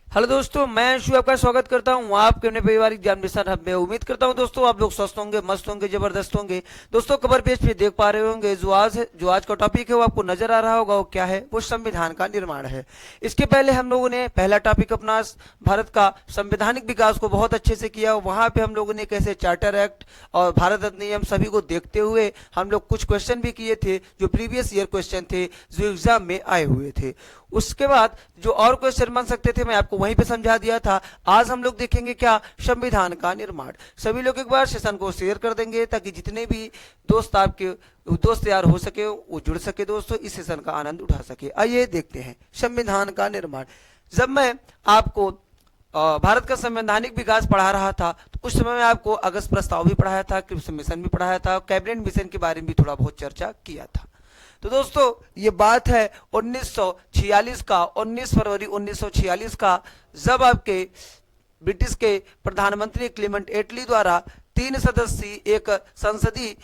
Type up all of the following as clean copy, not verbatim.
Hello दोस्तों, मैं शिव आपका स्वागत करता हूं आपके अपने पारिवारिक ज्ञान मिशन हब में। उम्मीद करता हूं दोस्तों आप लोग स्वस्थ होंगे, मस्त होंगे, जबरदस्त होंगे। दोस्तों कवर पेज पे देख पा रहे होंगे जो आज का टॉपिक है वो आपको नजर आ रहा होगा। वो क्या है? वो संविधान का निर्माण है। इसके पहले हम लोगों ने पहला टॉपिक अपना भारत का संवैधानिक विकास को बहुत अच्छे से किया। वहां पे हम लोगों ने कैसे चार्टर एक्ट और भारत अधिनियम सभी को देखते हुए हम लोग कुछ क्वेश्चन भी किए थे जो प्रीवियस ईयर क्वेश्चन थे, जो एग्जाम में आए हुए थे। उसके बाद जो और क्वेश्चन बन सकते थे मैं आपको वहीं पे समझा दिया था। आज हम लोग देखेंगे क्या? संविधान का निर्माण। सभी लोग एक बार सेशन को शेयर कर देंगे ताकि जितने भी दोस्त आपके दोस्त यार हो सके वो जुड़ सके, दोस्तों इस सेशन का आनंद उठा सके। आइए देखते हैं संविधान का निर्माण। जब मैं आपको भारत का संवैधानिक विकास पढ़ा रहा था तो उस समय में आपको अगस्त प्रस्ताव भी पढ़ाया था, क्रिप्स मिशन भी पढ़ाया था, कैबिनेट मिशन के बारे में भी थोड़ा बहुत चर्चा किया था। तो दोस्तों ये बात है 1946 का, 19 फरवरी 1946 का, जब आपके ब्रिटिश के प्रधानमंत्री क्लेमेंट एटली द्वारा 3 सदस्यीय एक संसदीय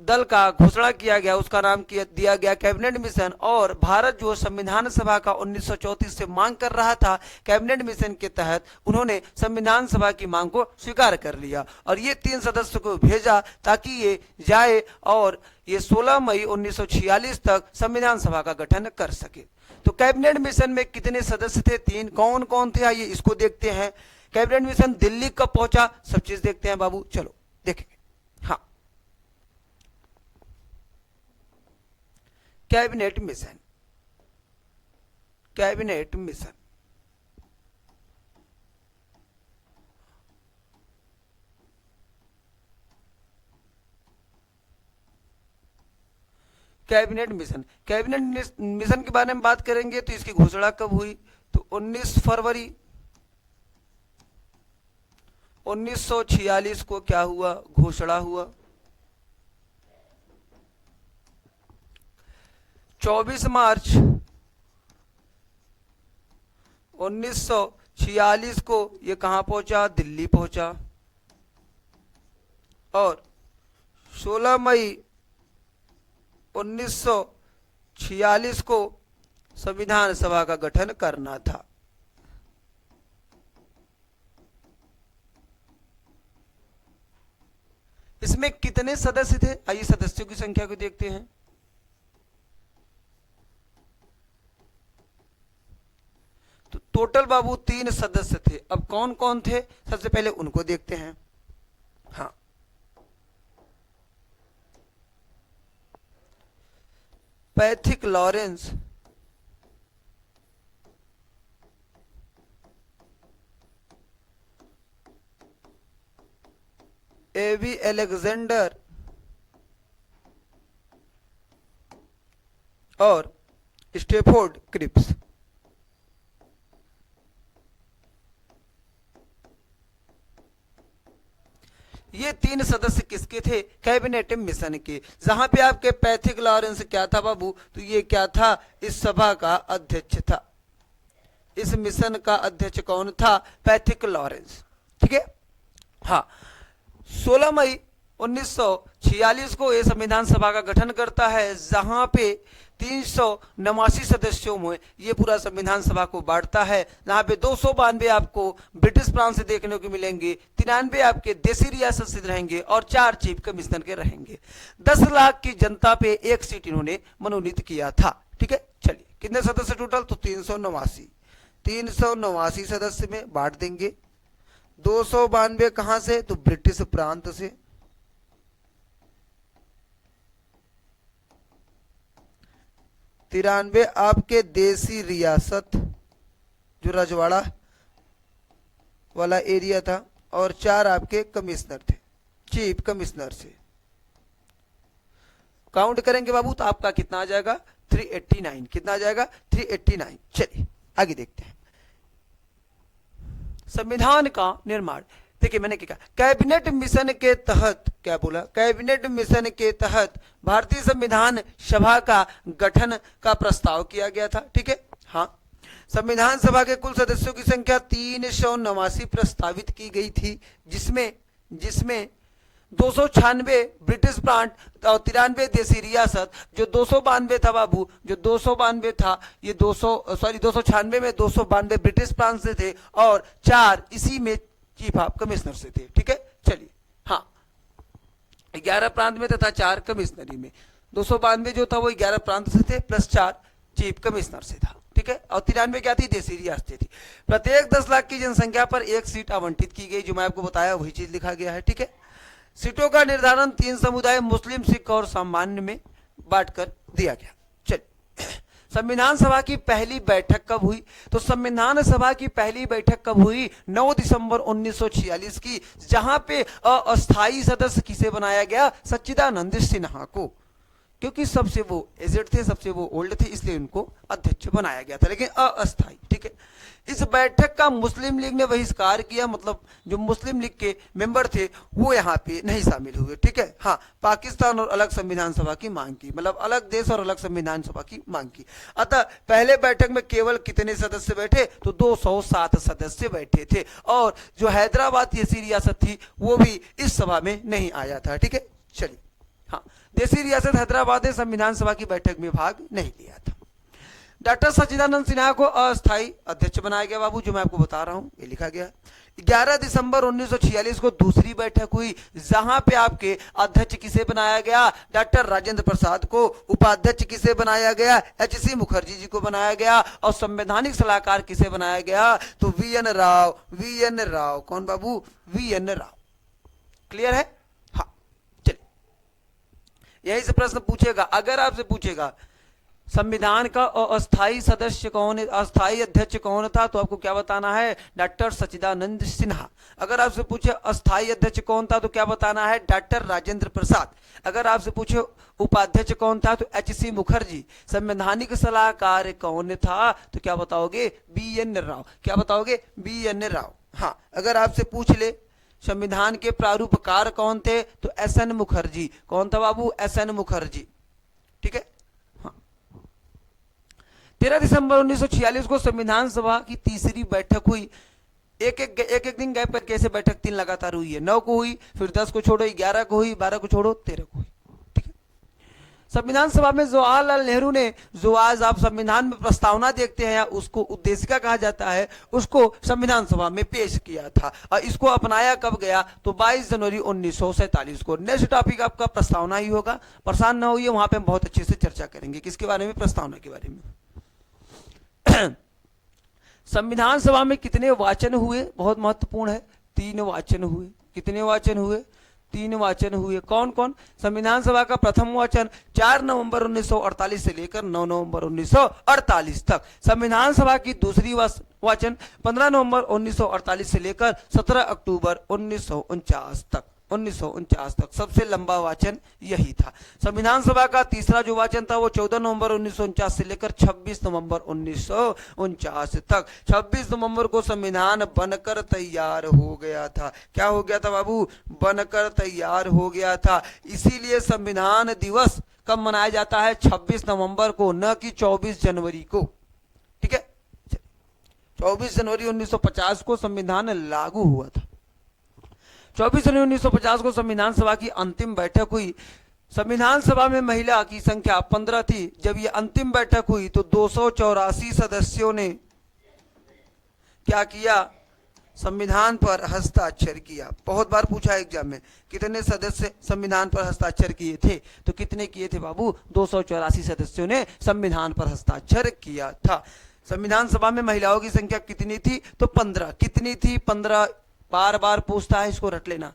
दल का घोषणा किया गया। उसका नाम दिया गया कैबिनेट मिशन। और भारत जो संविधान सभा का 1934 से मांग कर रहा था, कैबिनेट मिशन के तहत उन्होंने संविधान सभा की मांग को स्वीकार कर लिया और ये 3 सदस्यों को भेजा ताकि ये जाए और ये 16 मई 1946 तक संविधान सभा का गठन कर सके। तो कैबिनेट मिशन में कितने सदस्य थे? 3। कौन कौन थे आइए इसको देखते हैं। कैबिनेट मिशन दिल्ली कब पहुंचा, सब चीज देखते हैं बाबू, चलो देखेंगे। हाँ, cabinet mission, cabinet mission cabinet mission cabinet mission के बारे में बात करेंगे तो इसकी घोषणा कब हुई? तो 19 फरवरी 1946 को क्या हुआ? घोषणा हुआ। 24 मार्च 1946 को ये कहां पहुंचा? दिल्ली पहुंचा। और 16 मई 1946 को संविधान सभा का गठन करना था। इसमें कितने सदस्य थे? आइए सदस्यों की संख्या को देखते हैं। तो टोटल बाबू 3 सदस्य थे। अब कौन कौन थे सबसे पहले उनको देखते हैं। हाँ, पैथिक लॉरेंस, एवी एलेक्जेंडर और स्टेफोर्ड क्रिप्स। ये 3 सदस्य किसके थे? कैबिनेट मिशन के। जहां पे आपके पैथिक लॉरेंस क्या था बाबू? तो ये क्या था? इस सभा का अध्यक्ष था। इस मिशन का अध्यक्ष कौन था? Pethick Lawrence. ठीक है। हाँ, 16 मई 1946 को ये संविधान सभा का गठन करता है, जहां पे 389 सदस्यों में ये पूरा संविधान सभा को बांटता है। जहां पे 292 आपको ब्रिटिश प्रांत से देखने को मिलेंगे, 93 आपके देसी रियासत से रहेंगे और 4 चीफ कमिश्नर के रहेंगे। 10 लाख की जनता पे 1 सीट इन्होंने मनोनीत किया था। ठीक है, चलिए कितने सदस्य टोटल? तो 389 सदस्य में बांट देंगे। 292 कहां से? तो ब्रिटिश प्रांत से। 93 आपके देसी रियासत जो रजवाड़ा वाला एरिया था और 4 आपके कमिश्नर थे, चीफ कमिश्नर से। काउंट करेंगे बाबू तो आपका कितना आ जाएगा? 389। कितना आ जाएगा? 389। चलिए आगे देखते हैं संविधान का निर्माण। देखिए मैंने क्या कहा, कैबिनेट मिशन के तहत, क्या बोला? कैबिनेट मिशन के तहत भारतीय संविधान सभा का गठन का प्रस्ताव किया गया था। ठीक है। हाँ, संविधान सभा के कुल सदस्यों की संख्या 389 प्रस्तावित की गई थी, जिसमें 296 ब्रिटिश प्रांत और 93 देसी रियासत। जो 292 था बाबू, जो 292 था, ये 296 में 292 ब्रिटिश प्रांत से थे और 4 इसी में चीफ ऑफ कमिश्नर से थे। ठीक है, चलिए, हाँ 11 प्रांत में तथा 4 कमिश्नरी में। 292 जो था वो 11 प्रांत से थे प्लस 4 चीफ कमिश्नर से था। ठीक है, और 93 क्या थी, देसी रियासतें थी। प्रत्येक 10 लाख की जनसंख्या पर एक सीट आवंटित की गई, जो मैं आपको बताया वही चीज लिखा गया है। ठीक है, सीटों का निर्धारण 3 समुदाय मुस्लिम, सिख और सामान्य में बांटकर दिया गया। चलिए, संविधान सभा की पहली बैठक कब हुई? तो संविधान सभा की पहली बैठक कब हुई? 9 दिसंबर 1946 की, जहां पे अस्थायी सदस्य किसे बनाया गया? सच्चिदानंद सिन्हा को, क्योंकि सबसे वो एजेड थे, सबसे वो ओल्ड थे, इसलिए उनको अध्यक्ष बनाया गया था, लेकिन अस्थायी। ठीक है, इस बैठक का मुस्लिम लीग ने बहिष्कार किया, मतलब जो मुस्लिम लीग के मेंबर थे वो यहाँ पे नहीं शामिल हुए। ठीक है, हाँ, पाकिस्तान और अलग संविधान सभा की मांग की, मतलब अलग देश और अलग संविधान सभा की मांग की। अतः पहले बैठक में केवल कितने सदस्य बैठे? तो 207 सदस्य बैठे थे, और जो हैदराबाद देसी रियासत थी वो भी इस सभा में नहीं आया था। ठीक है, चलिए, हाँ, देसी रियासत हैदराबाद ने संविधान सभा की बैठक में भाग नहीं लिया था। डॉक्टर सच्चिदानंद सिन्हा को अस्थायी अध्यक्ष बनाया गया बाबू, जो मैं आपको बता रहा हूं, ये लिखा गया। 11 दिसंबर 1946 को दूसरी बैठक हुई, जहां पे आपके अध्यक्ष किसे बनाया गया? डॉक्टर राजेंद्र प्रसाद को। उपाध्यक्ष किसे बनाया गया? एच.सी. मुखर्जी जी को बनाया गया। और संवैधानिक सलाहकार किसे बनाया गया? तो वी.एन. राव। वी.एन. राव कौन बाबू? वी.एन. राव। क्लियर है? हाँ, चलिए, यही से प्रश्न पूछेगा। अगर आपसे पूछेगा संविधान का अस्थायी सदस्य कौन है, अस्थायी अध्यक्ष कौन था, तो आपको क्या बताना है? डॉक्टर सच्चिदानंद सिन्हा। अगर आपसे पूछे अस्थायी अध्यक्ष कौन था, तो क्या बताना है? डॉक्टर राजेंद्र प्रसाद। अगर आपसे पूछे उपाध्यक्ष कौन था, तो एच.सी. मुखर्जी। संवैधानिक सलाहकार कौन था, तो क्या बताओगे? वी.एन. राव। क्या बताओगे? वी.एन. राव। हाँ, अगर आपसे पूछ ले संविधान के प्रारूपकार कौन थे, तो एस.एन. मुखर्जी। कौन था बाबू? एस.एन. मुखर्जी। ठीक है, 13 दिसंबर 1946 को संविधान सभा की तीसरी बैठक हुई। एक दिन गैप करके ऐसे बैठक 3 लगातार हुई है। 9 को हुई, फिर 10 को छोड़ो, 11 को हुई, 12 को छोड़ो, 13 को हुई। ठीक है, संविधान सभा में जवाहरलाल नेहरू ने, जो आज आप संविधान में प्रस्तावना देखते हैं, उसको उद्देशिका कहा जाता है, उसको संविधान सभा में पेश किया था। और इसको अपनाया कब गया? तो 22 जनवरी 1947 को। नेक्स्ट टॉपिक आपका प्रस्तावना ही होगा, परेशान ना होइए, वहां पे हम बहुत अच्छे से चर्चा करेंगे। किसके बारे में? प्रस्तावना के बारे में। संविधान सभा में कितने वाचन हुए? बहुत महत्वपूर्ण है, 3 वाचन हुए। कितने वाचन हुए? 3 वाचन हुए। कौन कौन? संविधान सभा का प्रथम वाचन 4 नवंबर 1948 से लेकर 9 नवंबर 1948 तक। संविधान सभा की दूसरी वाचन 15 नवंबर 1948 से लेकर 17 अक्टूबर 1949 तक। 1949 तक सबसे लंबा वाचन यही था। संविधान सभा का तीसरा जो वाचन था वो 14 नवंबर 1949 से लेकर 26 नवंबर 1949 तक। 26 नवंबर को संविधान बनकर तैयार हो गया था। क्या हो गया था बाबू? बनकर तैयार हो गया था। इसीलिए संविधान दिवस कब मनाया जाता है? 26 नवंबर को, न कि 24 जनवरी को। ठीक है, 24 जनवरी 1950 को संविधान लागू हुआ था। 24 जनवरी 1950 को संविधान सभा की अंतिम बैठक हुई। संविधान सभा में महिला की संख्या 15 थी। जब ये अंतिम बैठक हुई तो 284 सदस्यों ने क्या किया? संविधान पर हस्ताक्षर किया। बहुत बार पूछा है एग्जाम में, कितने सदस्य संविधान पर हस्ताक्षर किए थे? तो कितने किए थे बाबू? 284 सदस्यों ने संविधान पर हस्ताक्षर किया था। संविधान सभा में महिलाओं की संख्या कितनी थी? तो 15। कितनी थी? 15। बार बार पूछता है, इसको रट लेना।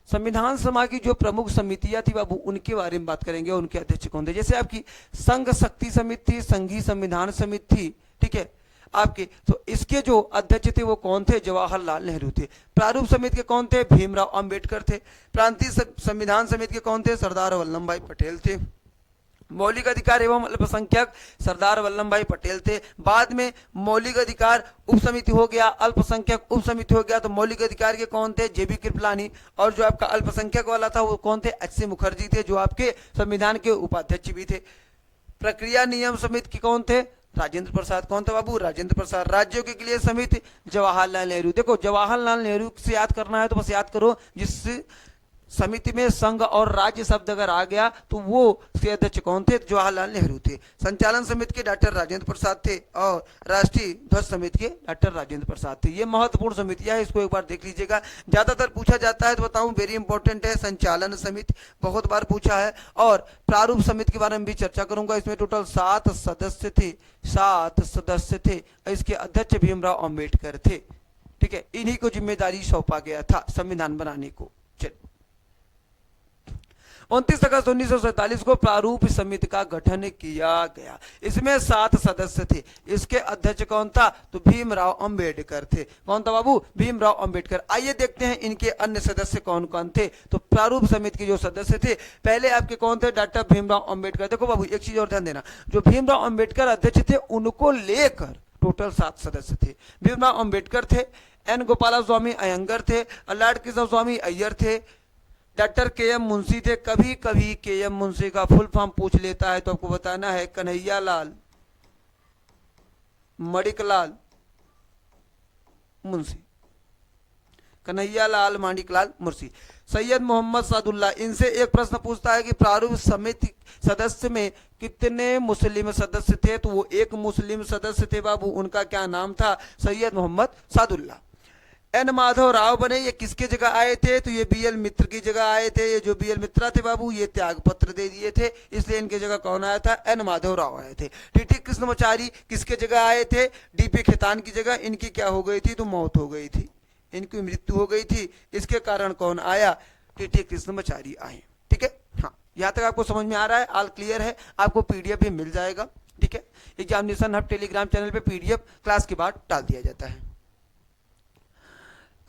संविधान सभा की जो प्रमुख समितियां थी बाबू, उनके बारे में बात करेंगे, उनके अध्यक्ष कौन थे। जैसे आपकी संघ शक्ति समिति थी, संघीय संविधान समिति थी। ठीक है, आपके तो इसके जो अध्यक्ष थे वो कौन थे? जवाहरलाल नेहरू थे। प्रारूप समिति के कौन थे? भीमराव अंबेडकर थे। प्रांतीय संविधान समिति के कौन थे? सरदार वल्लभ भाई पटेल थे। मौलिक अधिकार एवं अल्पसंख्यक सरदार वल्लभ भाई पटेल थे। बाद में मौलिक अधिकार उप समिति हो गया, अल्पसंख्यक उप समिति हो गया। तो मौलिक अधिकार के कौन थे? जेबी कृपलानी। और जो आपका अल्पसंख्यक वाला था वो कौन थे? एच.सी. मुखर्जी थे, जो आपके संविधान के उपाध्यक्ष भी थे। प्रक्रिया नियम समिति के कौन थे? राजेंद्र प्रसाद। कौन था बाबू? राजेंद्र प्रसाद। राज्यों के लिए समिति जवाहरलाल नेहरू। देखो, जवाहरलाल नेहरू से याद करना है तो बस याद करो, जिस समिति में संघ और राज्य शब्द अगर आ गया तो वो उसके अध्यक्ष कौन थे? जवाहरलाल नेहरू थे। संचालन समिति के डॉक्टर राजेंद्र प्रसाद थे और राष्ट्रीय ध्वज समिति के डॉक्टर राजेंद्र प्रसाद थे। ये महत्वपूर्ण समितियां है, इसको एक बार देख लीजिएगा। ज्यादातर पूछा जाता है तो बताऊं, वेरी इंपॉर्टेंट है। संचालन समिति बहुत बार पूछा है। और प्रारूप समिति के बारे में भी चर्चा करूंगा। इसमें टोटल 7 सदस्य थे, 7 सदस्य थे। इसके अध्यक्ष भीमराव अंबेडकर थे। ठीक है, इन्हीं को जिम्मेदारी सौंपा गया था संविधान बनाने को। 29 अगस्त 1947 को प्रारूप समिति का गठन किया गया। इसमें 7 सदस्य थे। इसके अध्यक्ष कौन था? तो भीमराव अंबेडकर थे। कौन था बाबू? भीमराव अंबेडकर। आइए देखते हैं इनके अन्य सदस्य कौन कौन थे। तो प्रारूप समिति के जो सदस्य थे, पहले आपके कौन थे? डॉक्टर भीमराव अंबेडकर। देखो बाबू, एक चीज और ध्यान देना, जो भीमराव अंबेडकर अध्यक्ष थे उनको लेकर टोटल 7 सदस्य थे। भीमराव अंबेडकर थे, एन गोपाला स्वामी अयंगर थे, लॉर्ड कृष्ण स्वामी अय्यर थे, डॉक्टर के एम मुंशी थे। कभी कभी के एम मुंशी का फुल फॉर्म पूछ लेता है तो आपको बताना है कन्हैया लाल मणिकलाल मुंशी, कन्हैया लाल माणिकलाल मुंशी। सैयद मोहम्मद सादुल्ला। इनसे एक प्रश्न पूछता है कि प्रारूप समिति सदस्य में कितने मुस्लिम सदस्य थे? तो वो एक मुस्लिम सदस्य थे बाबू, उनका क्या नाम था? सैयद मोहम्मद सादुल्ला। एन माधव राव बने, ये किसके जगह आए थे? तो ये बीएल मित्र की जगह आए थे। ये जो बीएल मित्रा थे बाबू, ये त्याग पत्र दे दिए थे, इसलिए इनके जगह कौन आया था? एन माधव राव आए थे। टीटी कृष्णमाचारी किसके जगह आए थे? डीपी खेतान की जगह। इनकी क्या हो गई थी? तो मौत हो गई थी, इनकी मृत्यु हो गई थी। इसके कारण कौन आया? टीटी कृष्णमाचारी आए। ठीक है, हाँ, यहाँ तक आपको समझ में आ रहा है? ऑल क्लियर है? आपको पीडीएफ भी मिल जाएगा। ठीक है, एग्जामिनेशन हब टेलीग्राम चैनल पे पीडीएफ क्लास के बाद डाल दिया जाता है।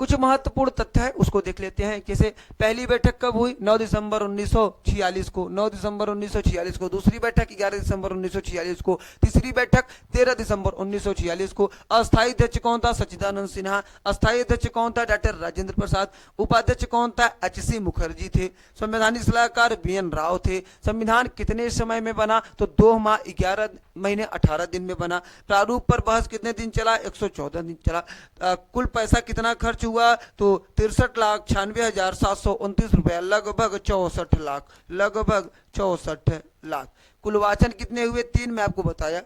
कुछ महत्वपूर्ण तथ्य है उसको देख लेते हैं। जैसे पहली बैठक कब हुई? 9 दिसंबर 1946 को, 9 दिसंबर 1946 को। दूसरी बैठक 11 दिसंबर 1946 को। तीसरी बैठक 13 दिसंबर 1946 को। अस्थायी अध्यक्ष कौन था? सच्चिदानंद सिन्हा। अस्थायी अध्यक्ष कौन था? डॉक्टर राजेंद्र प्रसाद। उपाध्यक्ष कौन था? एच.सी. मुखर्जी थे। संवैधानिक सलाहकार बी.एन. राव थे। संविधान कितने समय में बना? तो 2 माह 11 महीने 18 दिन में बना। प्रारूप पर बहस कितने दिन चला? 114 दिन चला। कुल पैसा कितना खर्च हुआ? तो 63,96,729 रुपया, लगभग 64 लाख, लगभग 64 लाख। कुल वाचन कितने हुए? 3 में आपको बताया।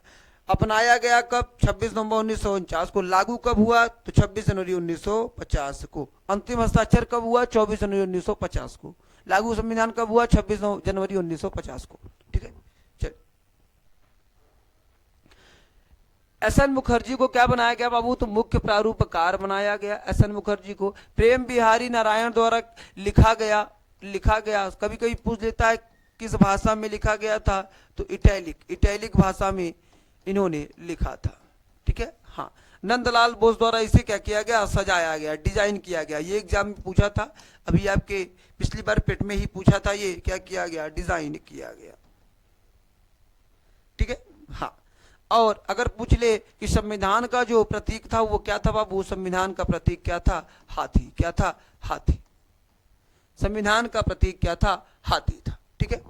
अपनाया गया कब? 26 नवंबर 1949 को। लागू कब हुआ? तो 26 जनवरी 1950 को। अंतिम हस्ताक्षर कब हुआ? 24 जनवरी 1950 को। लागू संविधान कब हुआ? 26 जनवरी 1950 को। ठीक है, चल। एस.एन. मुखर्जी को क्या बनाया गया बाबू? तो मुख्य प्रारूपकार बनाया गया एस.एन. मुखर्जी को। प्रेम बिहारी नारायण द्वारा लिखा गया। कभी कभी पूछ लेता है किस भाषा में लिखा गया था? तो इटैलिक भाषा में इन्होंने लिखा था। ठीक है, हाँ। नंदलाल बोस द्वारा इसे क्या किया गया? सजाया गया, डिजाइन किया गया। ये एग्जाम में पूछा था, अभी आपके पिछली बार पेट में ही पूछा था। ये क्या किया गया? डिजाइन किया गया। ठीक है, हाँ। और अगर पूछ ले कि संविधान का जो प्रतीक था वो क्या था बाबू? संविधान का प्रतीक क्या था? हाथी। क्या था? हाथी। संविधान का प्रतीक क्या था? हाथी था। ठीक है,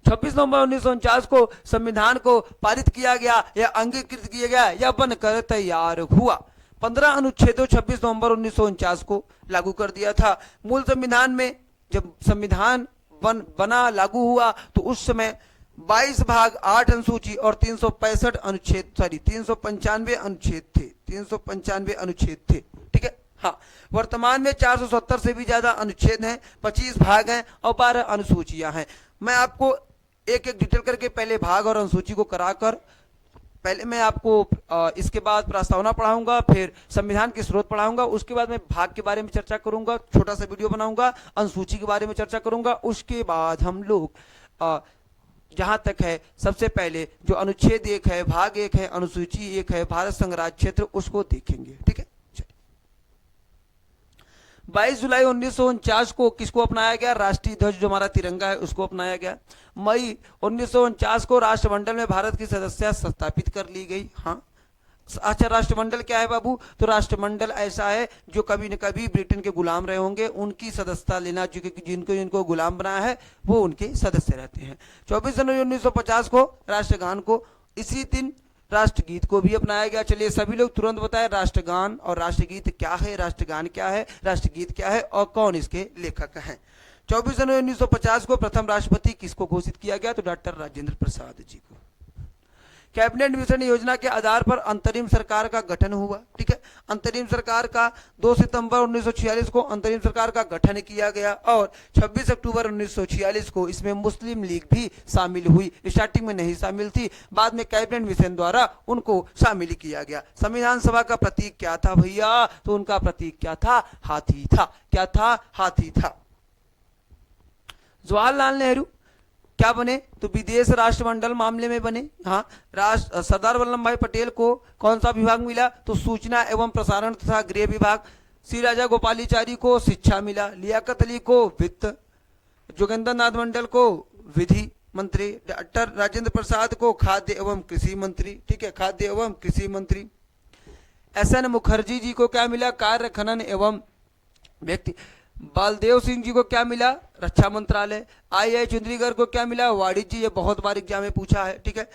26 नवंबर 1949 को संविधान को पारित किया गया या अंगीकृत किया गया या बनकर तैयार हुआ। 15 अनुच्छेदों 26 नवंबर 1949 को लागू कर दिया था। मूल संविधान में जब संविधान बना लागू हुआ तो उस समय 22 भाग 8 अनुसूची और 365 अनुच्छेद 395 अनुच्छेद थे। 395 अनुच्छेद थे। ठीक है, हाँ। वर्तमान में 470 से भी ज्यादा अनुच्छेद हैं, 25 भाग हैं और 12 अनुसूचियां हैं। मैं आपको एक एक डिटेल करके पहले भाग और अनुसूची को कराकर पहले मैं आपको इसके बाद प्रस्तावना पढ़ाऊंगा, फिर संविधान के स्रोत पढ़ाऊंगा, उसके बाद मैं भाग के बारे में चर्चा करूंगा, छोटा सा वीडियो बनाऊंगा, अनुसूची के बारे में चर्चा करूंगा। उसके बाद हम लोग जहां तक है सबसे पहले जो अनुच्छेद 1 है, भाग 1 है, अनुसूची 1 है, भारत संघ राज्य क्षेत्र, उसको देखेंगे। ठीक है, 22 जुलाई 1949 को किसको अपनाया गया? राष्ट्रीय ध्वज जो हमारा तिरंगा है उसको अपनाया गया। मई 1949 को राष्ट्रमंडल में भारत की सदस्यता स्थापित कर ली गई। हाँ, अच्छा, राष्ट्रमंडल क्या है बाबू? तो राष्ट्रमंडल ऐसा है जो कभी न कभी ब्रिटेन के गुलाम रहे होंगे, उनकी सदस्यता लेना, जिनको गुलाम बनाया है वो उनके सदस्य रहते हैं। 24 जनवरी 1950 को राष्ट्रगान को इसी दिन राष्ट्रगीत को भी अपनाया गया। चलिए सभी लोग तुरंत बताएं राष्ट्रगान और राष्ट्रगीत क्या है, राष्ट्रगान क्या है, राष्ट्रगीत क्या है और कौन इसके लेखक हैं। 24 जनवरी 1950 को प्रथम राष्ट्रपति किसको घोषित किया गया? तो डॉक्टर राजेंद्र प्रसाद जी को। कैबिनेट मिशन योजना के आधार पर अंतरिम सरकार का गठन हुआ। ठीक है, अंतरिम सरकार का 2 सितंबर 1946 को अंतरिम सरकार का गठन किया गया और 26 अक्टूबर 1946 को इसमें मुस्लिम लीग भी शामिल हुई। स्टार्टिंग में नहीं शामिल थी, बाद में कैबिनेट मिशन द्वारा उनको शामिल किया गया। संविधान सभा का प्रतीक क्या था भैया? तो उनका प्रतीक क्या था? हाथी था। क्या था? हाथी था। जवाहरलाल नेहरू क्या बने? तो विदेश राष्ट्रमंडल मामले में बने। हाँ, सरदार वल्लभ भाई पटेल को कौन सा विभाग मिला? तो सूचना एवं प्रसारण तथा गृह विभाग। श्री राजा गोपालाचारी को शिक्षा मिला। लियाकत अली को वित्त, जोगेंद्र नाथ मंडल को विधि मंत्री, डॉक्टर राजेंद्र प्रसाद को खाद्य एवं कृषि मंत्री। ठीक है, खाद्य एवं कृषि मंत्री। एस.एन. मुखर्जी जी को क्या मिला? कार्य खनन एवं व्यक्ति। बलदेव सिंह जी को क्या मिला? रक्षा मंत्रालय। आई चंद्रीगढ़ को क्या मिला? वाणिज्य। ये बहुत बार एग्जाम में पूछा है। ठीक है,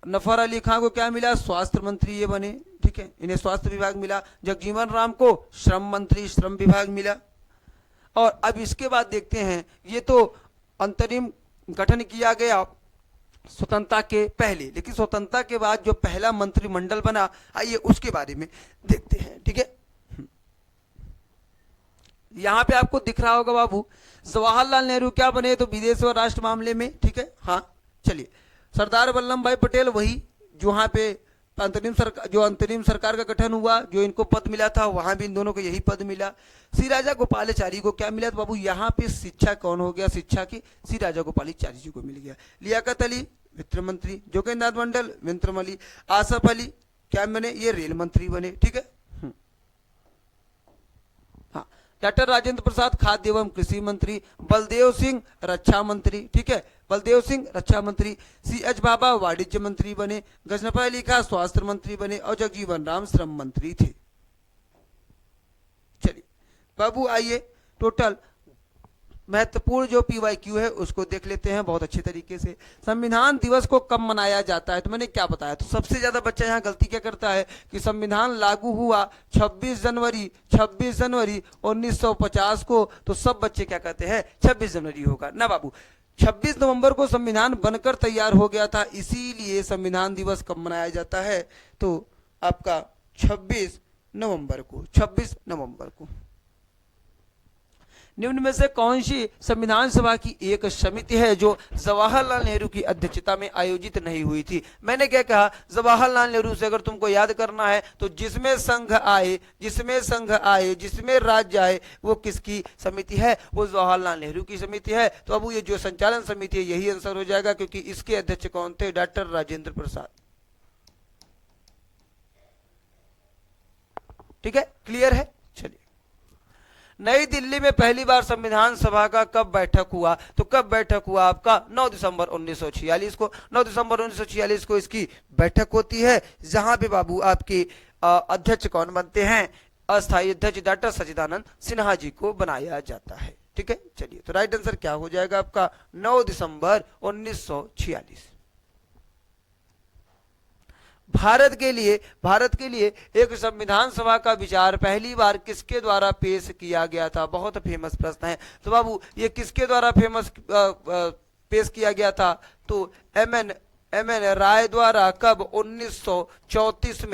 नफर अली खां को क्या मिला? स्वास्थ्य मंत्री ये बने। ठीक है, इन्हें स्वास्थ्य विभाग मिला। जगजीवन राम को श्रम मंत्री, श्रम विभाग मिला। और अब इसके बाद देखते हैं, ये तो अंतरिम गठन किया गया स्वतंत्रता के पहले, लेकिन स्वतंत्रता के बाद जो पहला मंत्रिमंडल बना, आइए उसके बारे में देखते हैं। ठीक है, यहां पे आपको दिख रहा होगा बाबू, जवाहरलाल नेहरू क्या बने? तो विदेश और राष्ट्र मामले में। ठीक है, हाँ चलिए। सरदार वल्लभ भाई पटेल वही जो वहां पे अंतरिम सरकार का गठन हुआ, जो इनको पद मिला था, वहां भी इन दोनों को यही पद मिला। श्री राजा गोपालाचारी को क्या मिला? तो बाबू यहाँ पे शिक्षा कौन हो गया? शिक्षा की श्री राजा गोपालाचारी जी को मिल गया। लियाकत अली वित्त मंत्री, जोगेंद्र नाथ मंडल वित्त मंत्री, आसफ अली क्या बने? ये रेल मंत्री बने। ठीक है, डॉक्टर राजेंद्र प्रसाद खाद्य एवं कृषि मंत्री, बलदेव सिंह रक्षा मंत्री। ठीक है, बलदेव सिंह रक्षा मंत्री। सी.एच. भाभा वाणिज्य मंत्री बने। गजनफर अली खां स्वास्थ्य मंत्री बने और जगजीवन राम श्रम मंत्री थे। चलिए बाबू, आइए टोटल महत्वपूर्ण जो PYQ है उसको देख लेते हैं बहुत अच्छे तरीके से। संविधान दिवस को कब मनाया जाता है? तो मैंने क्या बताया? तो सबसे ज्यादा बच्चा यहाँ गलती क्या करता है कि संविधान लागू हुआ 26 जनवरी 1950 को, तो सब बच्चे क्या कहते हैं 26 जनवरी होगा ना बाबू। 26 नवंबर को संविधान बनकर तैयार हो गया था, इसीलिए संविधान दिवस कब मनाया जाता है? तो आपका 26 नवंबर को। 26 नवंबर को। निम्न में से कौन सी संविधान सभा की एक समिति है जो जवाहरलाल नेहरू की अध्यक्षता में आयोजित नहीं हुई थी? मैंने क्या कहा? जवाहरलाल नेहरू से अगर तुमको याद करना है तो जिसमें संघ आए, जिसमें राज्य आए, वो किसकी समिति है? वो जवाहरलाल नेहरू की समिति है। तो अब ये जो संचालन समिति है यही आंसर हो जाएगा, क्योंकि इसके अध्यक्ष कौन थे? डॉक्टर राजेंद्र प्रसाद। ठीक है, क्लियर है? चलिए, नई दिल्ली में पहली बार संविधान सभा का कब बैठक हुआ? तो कब बैठक हुआ आपका? 9 दिसंबर 1946 को। 9 दिसंबर 1946 को इसकी बैठक होती है, जहां पे बाबू आपके अध्यक्ष कौन बनते हैं? अस्थायी अध्यक्ष डॉक्टर सच्चिदानंद सिन्हा जी को बनाया जाता है। ठीक है, चलिए तो राइट आंसर क्या हो जाएगा आपका? 9 दिसंबर 1946। भारत के लिए एक संविधान सभा का विचार पहली बार किसके द्वारा पेश किया गया था? बहुत फेमस प्रश्न है। तो बाबू ये किसके द्वारा पेश किया गया था? तो एम.एन. राय द्वारा। कब? 1934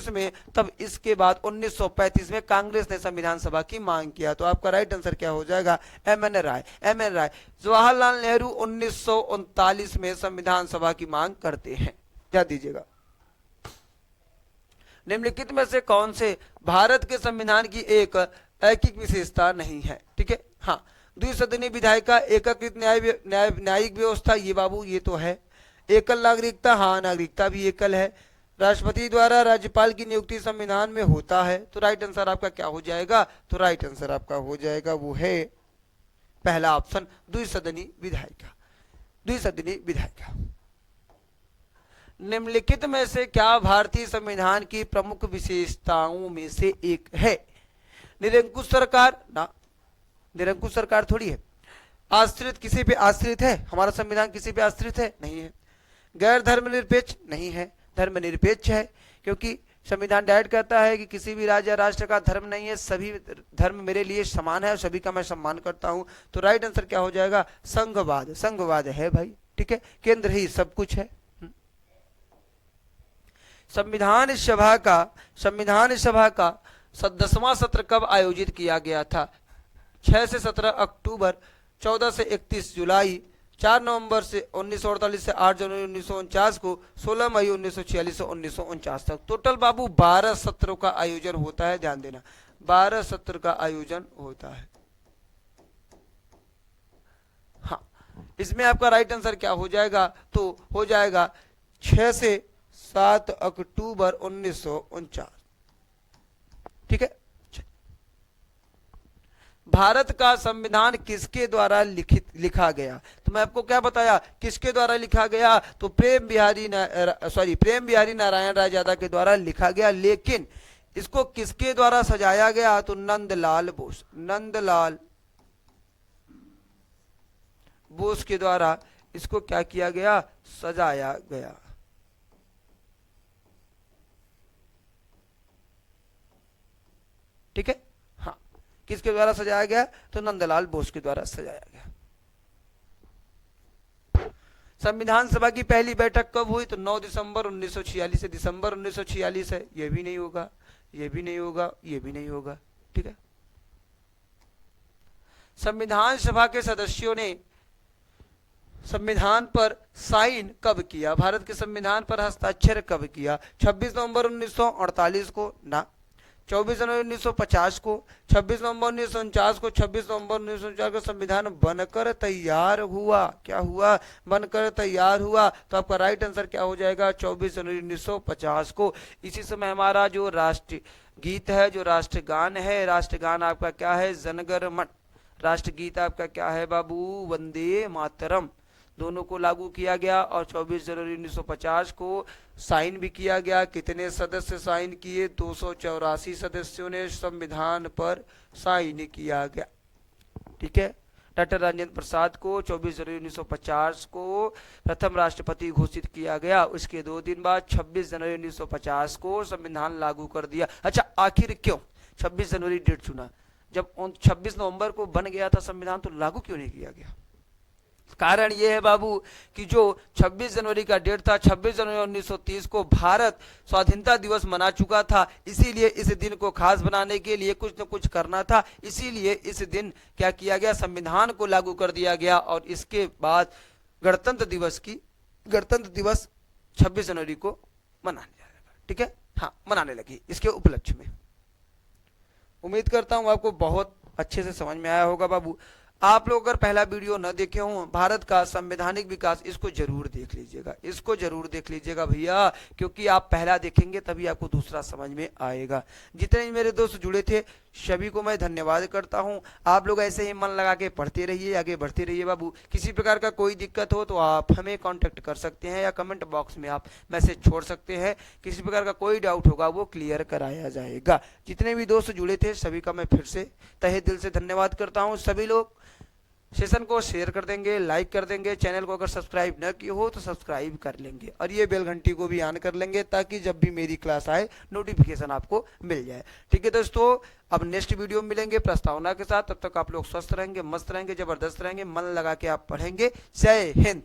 में। तब इसके बाद 1935 में कांग्रेस ने संविधान सभा की मांग किया। तो आपका राइट आंसर क्या हो जाएगा? एम.एन. राय। जवाहरलाल नेहरू 1939 में संविधान सभा की मांग करते हैं, याद दीजिएगा। निम्नलिखित में से कौन से भारत के संविधान की एक ऐकिक विशेषता नहीं है? ठीक है, हाँ, द्विसदनीय विधायिका, एकीकृत न्यायिक व्यवस्था, ये बाबू ये तो है। एकल नागरिकता, हाँ नागरिकता भी एकल है। राष्ट्रपति द्वारा राज्यपाल की नियुक्ति संविधान में होता है। तो राइट आंसर आपका क्या हो जाएगा? तो राइट आंसर आपका हो जाएगा वो है पहला ऑप्शन, द्विसदनीय विधायिका। निम्नलिखित में से क्या भारतीय संविधान की प्रमुख विशेषताओं में से एक है? निरंकुश सरकार ना, निरंकुश सरकार थोड़ी है। आश्रित, किसी पे आश्रित है? हमारा संविधान किसी पे आश्रित है? नहीं है। गैर धर्मनिरपेक्ष नहीं है, धर्मनिरपेक्ष है, क्योंकि संविधान डायरेक्ट कहता है कि किसी भी राज्य या राष्ट्र का धर्म नहीं है, सभी धर्म मेरे लिए समान है और सभी का मैं सम्मान करता हूं। तो राइट आंसर क्या हो जाएगा? संघवाद। संघवाद है भाई, ठीक है, केंद्र ही सब कुछ है। संविधान सभा का 10वां सत्र कब आयोजित किया गया था? 6 से 17 अक्टूबर, 14 से 31 जुलाई, 4 नवंबर से 1948 से 8 जनवरी 1949 को, 16 मई 1946 से 1949 तक। टोटल बाबू 12 सत्रों का आयोजन होता है, ध्यान देना, 12 सत्र का आयोजन होता है। हाँ, इसमें आपका राइट आंसर क्या हो जाएगा? तो हो जाएगा 6 से 7 अक्टूबर 1949, ठीक है। भारत का संविधान किसके द्वारा लिखा गया? तो मैं आपको क्या बताया, किसके द्वारा लिखा गया? तो प्रेम बिहारी नारायण रायजादा के द्वारा लिखा गया। लेकिन इसको किसके द्वारा सजाया गया? तो नंदलाल बोस के द्वारा इसको क्या किया गया? सजाया गया। ठीक है, हाँ, किसके द्वारा सजाया गया? तो नंदलाल बोस के द्वारा सजाया गया। संविधान सभा की पहली बैठक कब हुई? तो 9 दिसंबर 1946 से दिसंबर 1946 है। ये भी नहीं होगा, ये भी नहीं होगा, ये भी नहीं होगा, ठीक है। संविधान सभा के सदस्यों ने संविधान पर साइन कब किया? भारत के संविधान पर हस्ताक्षर कब किया? 26 नवंबर 1948 को ना, 24 जनवरी 1950 को, 26 नवंबर 1949 को, 26 नवंबर 1949 को संविधान बनकर तैयार हुआ। क्या हुआ? बनकर तैयार हुआ। तो आपका राइट आंसर क्या हो जाएगा? 24 जनवरी 1950 को। इसी समय हमारा जो राष्ट्र गीत है, जो राष्ट्रगान है, राष्ट्रगान आपका क्या है? जनगण मन। राष्ट्रगीत आपका क्या है बाबू? वंदे मातरम। दोनों को लागू किया गया और 24 जनवरी 1950 को साइन भी किया गया। कितने सदस्य साइन किए? 284 सदस्यों ने संविधान पर साइन किया गया, ठीक है। डॉक्टर राजेंद्र प्रसाद को 24 जनवरी 1950 को प्रथम राष्ट्रपति घोषित किया गया। उसके 2 दिन बाद 26 जनवरी 1950 को संविधान लागू कर दिया। अच्छा, आखिर क्यों 26 जनवरी डेट चुना? जब 26 नवंबर को बन गया था संविधान, तो लागू क्यों नहीं किया गया? कारण यह है बाबू कि जो 26 जनवरी का डेट था, 26 जनवरी 1930 को भारत स्वाधीनता दिवस मना चुका था। इसीलिए इस दिन को खास बनाने के लिए कुछ न कुछ करना था। इसीलिए इस दिन क्या किया गया? संविधान को लागू कर दिया गया और इसके बाद गणतंत्र दिवस 26 जनवरी को मनाने लगा, ठीक है, हाँ, मनाने लगी इसके उपलक्ष्य में। उम्मीद करता हूं आपको बहुत अच्छे से समझ में आया होगा बाबू। आप लोग अगर पहला वीडियो न देखे हो भारत का संवैधानिक विकास, इसको जरूर देख लीजिएगा, इसको जरूर देख लीजिएगा भैया, क्योंकि आप पहला देखेंगे तभी आपको दूसरा समझ में आएगा। जितने भी मेरे दोस्त जुड़े थे सभी को मैं धन्यवाद करता हूं। आप लोग ऐसे ही मन लगा के पढ़ते रहिए, आगे बढ़ते रहिए बाबू। किसी प्रकार का कोई दिक्कत हो तो आप हमें कांटेक्ट कर सकते हैं या कमेंट बॉक्स में आप मैसेज छोड़ सकते हैं। किसी प्रकार का कोई डाउट होगा वो क्लियर कराया जाएगा। जितने भी दोस्त जुड़े थे सभी का मैं फिर से तहे दिल से धन्यवाद करता हूँ। सभी लोग सेशन को शेयर कर देंगे, लाइक कर देंगे, चैनल को अगर सब्सक्राइब न किए हो तो सब्सक्राइब कर लेंगे और ये बेल घंटी को भी ऑन कर लेंगे ताकि जब भी मेरी क्लास आए नोटिफिकेशन आपको मिल जाए। ठीक है दोस्तों, अब नेक्स्ट वीडियो में मिलेंगे प्रस्तावना के साथ। तब तक आप लोग स्वस्थ रहेंगे, मस्त रहेंगे, जबरदस्त रहेंगे, मन लगा के आप पढ़ेंगे। जय हिंद।